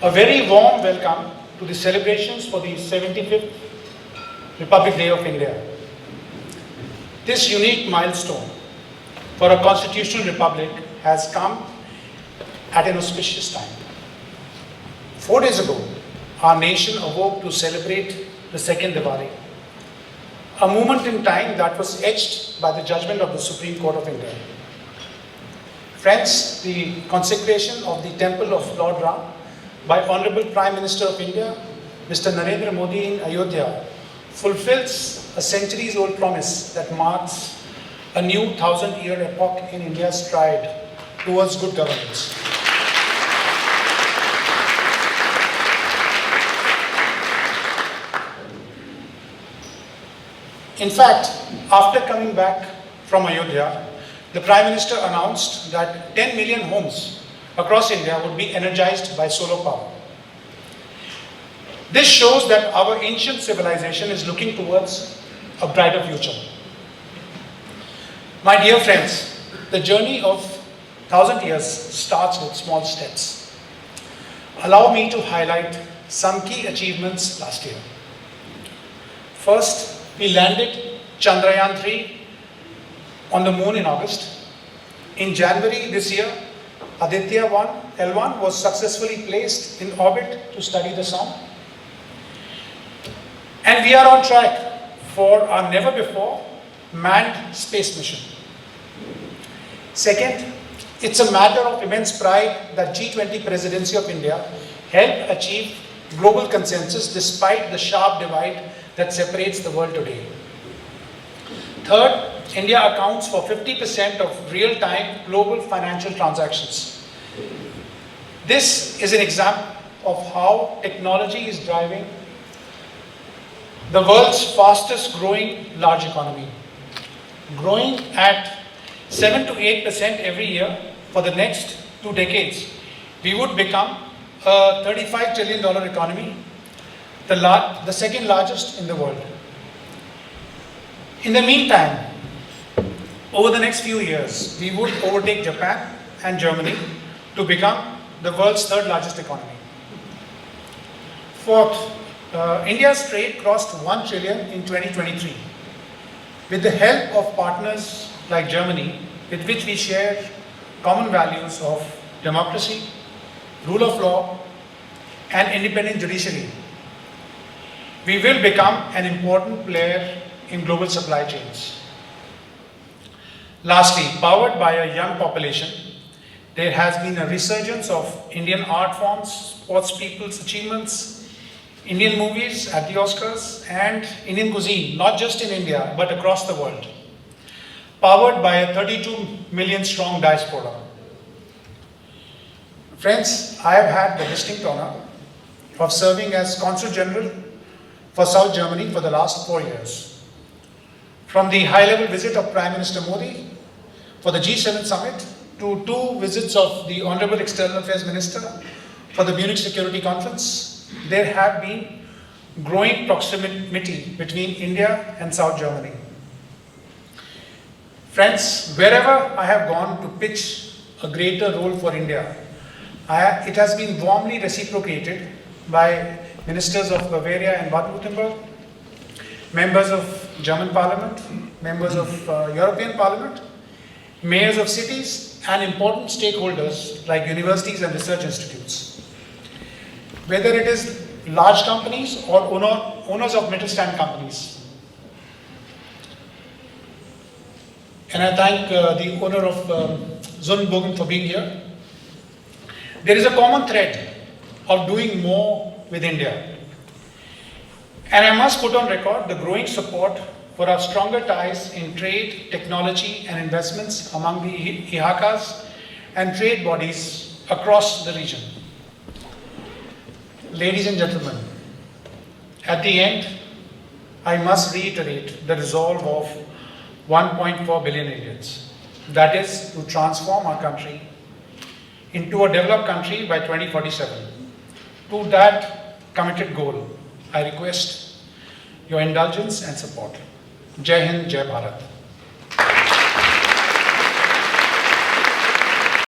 A very warm welcome to the celebrations for the 75th Republic Day of India. This unique milestone for a constitutional republic has come at an auspicious time. 4 days ago, our nation awoke to celebrate the second Diwali, a moment in time that was etched by the judgment of the Supreme Court of India. Friends, the consecration of the Temple of Lord Ram by Honorable Prime Minister of India, Mr. Narendra Modi in Ayodhya, fulfills a centuries-old promise that marks a new 1,000-year epoch in India's stride towards good governance. In fact, after coming back from Ayodhya, the Prime Minister announced that 10 million homes across India would be energized by solar power. This shows that our ancient civilization is looking towards a brighter future. My dear friends, the journey of 1,000 years starts with small steps. Allow me to highlight some key achievements last year. First, we landed Chandrayaan-3 on the moon in August. In January this year, Aditya L1 was successfully placed in orbit to study the sun. And we are on track for our never-before manned space mission. Second, it's a matter of immense pride that G20 presidency of India helped achieve global consensus despite the sharp divide that separates the world today. Third, India accounts for 50% of real-time global financial transactions. This is an example of how technology is driving the world's fastest growing large economy, growing at 7 to 8% every year for the next 2 decades. We would become a $35 trillion economy, the second largest in the world. In the meantime, over the next few years, we would overtake Japan and Germany to become the world's third largest economy. Fourth, India's trade crossed 1 trillion in 2023. With the help of partners like Germany, with which we share common values of democracy, rule of law, and independent judiciary, we will become an important player in global supply chains. Lastly, powered by a young population, there has been a resurgence of Indian art forms, sports people's achievements, Indian movies at the Oscars, and Indian cuisine, not just in India, but across the world, powered by a 32 million strong diaspora. Friends, I have had the distinct honor of serving as Consul General for South Germany for the last 4 years. From the high-level visit of Prime Minister Modi for the G7 summit to 2 visits of the Honorable External Affairs Minister for the Munich Security Conference, there have been growing proximity between India and South Germany. Friends, wherever I have gone to pitch a greater role for India, it has been warmly reciprocated by ministers of Bavaria and Baden-Württemberg, members of German Parliament, members of European Parliament, mayors of cities, and important stakeholders like universities and research institutes. Whether it is large companies or owners of Mittelstand companies. And I thank the owner of Sonnenbogen for being here. There is a common thread of doing more with India. And I must put on record the growing support for our stronger ties in trade, technology, and investments among the IHACAs and trade bodies across the region. Ladies and gentlemen, at the end, I must reiterate the resolve of 1.4 billion Indians. That is to transform our country into a developed country by 2047. To that committed goal, I request your indulgence and support. Jai Hind, Jai Bharat.